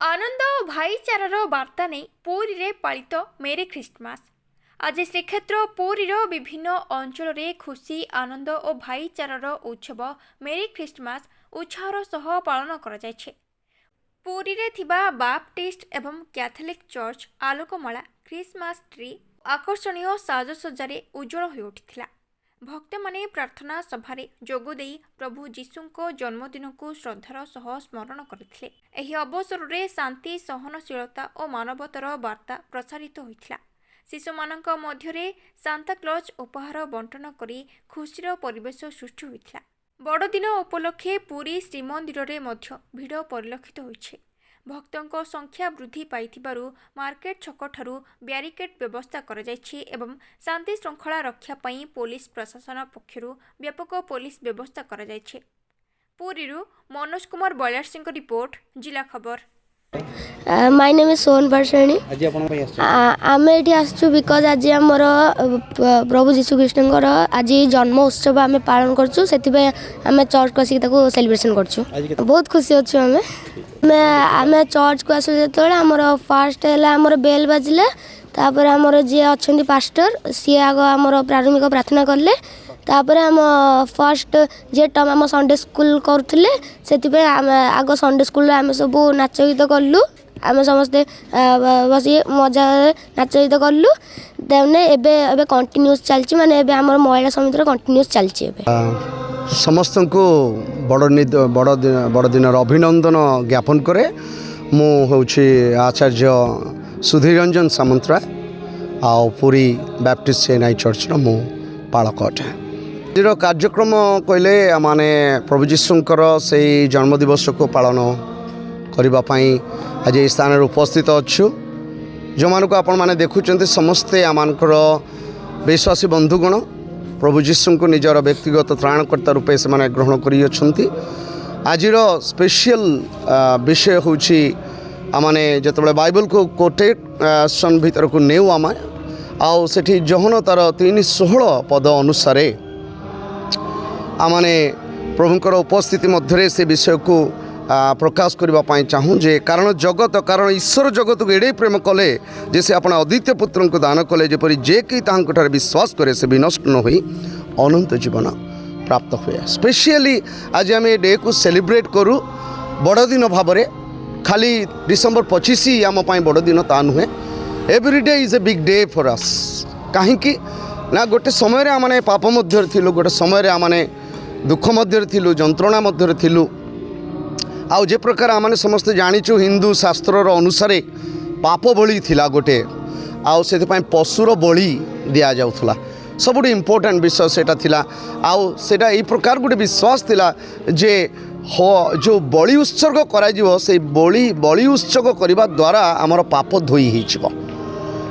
आनंद और भाईचारार वार्ता नहीं पुरी रे पालित मेरी ख्रीष्टमास आज श्रीक्षेत्र पुरीर विभिन्न अंचल रे खुशी आनंद और भाईचारार उत्सव मेरी ख्रीष्टमास उत्साहर सह पालन करा जायछे। पुरी रे थिबा बाप्टिस्ट एवं कैथोलिक चर्च आलोकमाला ख्रीष्टमास ट्री आकर्षणीय साजसज्जारे उज्जवल हो उठिथिला। भक्त माने प्रार्थना सभारे जोगदे प्रभु जीशुको जन्मदिन को श्रद्धार सह स्मरण करथिले। एही अवसर रे शांति सहनशीलता और मानवतार वार्ता प्रसारित होइथिला। शिशुमानक मध्यरे सांता क्लज उपहार बंटन करी खुशीर परिवेश सृष्टि होइथिला। बड़दिन उपलक्षे पुरी श्रीमंदिर रे मध्य भिड़ परिलक्षित होइछे। भक्तों संख्या वृद्धि पाइथिबारु मार्केट छक ठारू ब्यारिकेड व्यवस्था करा जायछि एवं शांति श्रृंखला रक्षा पई पुलिस प्रशासन पक्षरु व्यापक पुलिस व्यवस्था करा जायछि। पुरीरु मनोज कुमार बलियार सिंह रिपोर्ट जिला खबर। My name is Sohan Parsani. आम ये आसचु बिकज आज आमर प्रभु जीशु कृष्ण आज जन्म उत्सव आम पालन करचु से आम चर्च को आसिक सेलिब्रेशन करचु। बहुत खुशी अच्छु आम चर्च को आसु जो आमर फास्ट है आमर बेल बाजिले तापर आमर जी अच्छा पास्टर सी आग आमर प्रारंभिक प्रार्थना कले तापर आम फर्स्ट जे टर्म आम संडे स्कूल करुले से आग संडे स्कूल आम सब नाच गीत कलु आम समस्ते बस मजा नाच गीत कलु देने एबे कंटिन्यूस चलची माने एबे आमर महिला समिति कंटिन्यूस चलची। एबे समस्त को बड़ दिन अभिनंदन ज्ञापन करे। मु होछि आचार्य सुधीर रंजन सामंतराय आ पुरी बैप्टिस्ट चेन्नई चर्च मु पालक अटे। आज कार्यक्रम कहले माने प्रभु जीशुंकर से जन्मदिवस को पालन करने आज ये स्थान उपस्थित अच्छु। जो मानक आपण माने देखुचंते समस्ते आमानकर विश्वासी बंधुगण प्रभु जीशु को निजर व्यक्तिगत त्राणकर्ता रूपे से माने ग्रहण करी अछंती। आजिर स्पेशल विषय होछि आमाने जतबे बाइबल को कोटेशन भीतर को नेउ आमा आउ सेठी जोहन तार 3:16 पद अनुसार आमाने प्रभुंकर उपस्थिति मध्य से विषय को प्रकाश करने चाहूँ जे कारण ईश्वर जगत को एडे प्रेम कले जे से अपना अद्वितीय पुत्र को दान कले जेपरी जे कि तांकर विश्वास करे से विनष्ट न होई अनंत जीवन प्राप्त हुए। स्पेशली आज आम डे को सेलिब्रेट करूँ बड़दिन भाव में खाली डिसेम्बर 25 आम बड़ दिन ता नुहे। Every day is a big day for us कहीं ना गोटे समय आमने पाप मध्य थिलु गोटे समय आमने दुख मध्य थिलु जंत्रणा मध्य थिलु आउ जे प्रकार आमने समस्ते जानिचु हिंदू शास्त्र अनुसार पाप बलि थिला गोटे आउ से पशुर बलि दिया जाउथला सबुठ इम्पोर्टेंट विषय सेटा थिला। आउ सेटा एई प्रकार गोटे विश्वास थिला जे जो बलि उत्सर्ग करा जिवो से बलि उत्सर्ग करबा द्वारा आमर पाप धोई ही जिवो।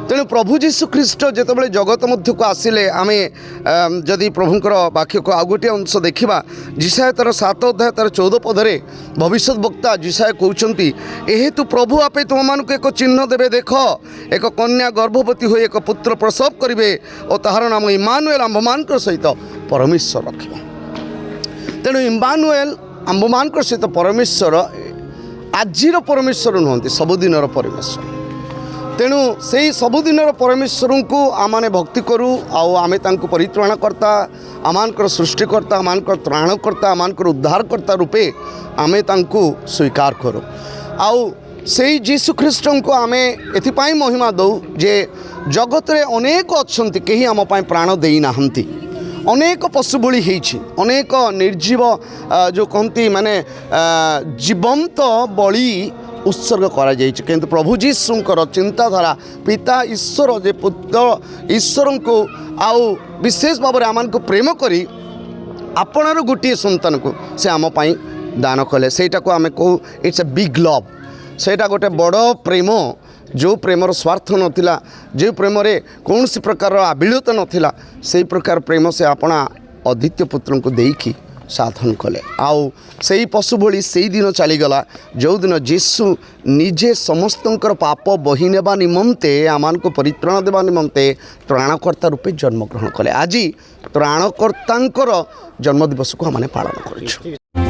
तेणु प्रभु जीशु ख्रीष्ट जितेबाला जगत मध्य को आसिले आमे जदि प्रभुंकर वाक्य को आउ गोटे अंश देखा जिसाय तार 7 अध्याय तार 14 पदरे भविष्य वक्ता जिसाय कहते एहेतु प्रभु आपे तुम मानक एक चिन्ह देवे देख एक कन्या गर्भवती हो एक पुत्र प्रसव करेंगे और ताहार नाम इम्मानुएल आंभमान सहित परमेश्वर रखिबा। तेणु इम्मानुएल आंभमान सहित परमेश्वर आजिर परमेश्वर नुहति सबुदिनर परमेश्वर। तेणु से ही सबुदिन परमेश्वर को आमाने भक्ति करूँ आमे तांको परित्राणकर्ता आमानकर सृष्टिकर्ता आमानकर त्राणकर्ता आमानकर उद्धारकर्ता रूपे आमे तांको स्वीकार करूँ। आउ से जीशु ख्रीष्ट को आमे एथिपाई महिमा दौ जे जगत रे अनेक अच्छन्ति केही आम पाई प्राण देई नाहंती अनेक पशु बलि होइछि अनेक निर्जीव जो कहती माने जीवंत बलि उत्सर्ग करा जाइछि किंतु प्रभु जीशुंकर चिंताधारा पिता ईश्वर जे पुत्र ईश्वर को आउ विशेष भाव में आम को प्रेम करी आपणर गोटे सन्तान को से आम पाई दान कले सेटा को आम कहू इट्स ए बिग लव सेटा गोटे बड़ प्रेम जो प्रेमर स्वार्थ नथिला जो प्रेम रे कौन सी प्रकार आबिलता नथिला से प्रकार प्रेम से आपणा अद्वितीय पुत्र को देकी साधन कले आउ से पशु भली से दिन चलीगला जो दिन जीशु निजे समस्तंकर पाप बही नेबा निमंते आमान को परित्राण देवा निमंते त्राणकर्ता रूपे जन्म ग्रहण कले। आज त्राणकर्तांकर जन्मदिवस को हमने पालन करूँ।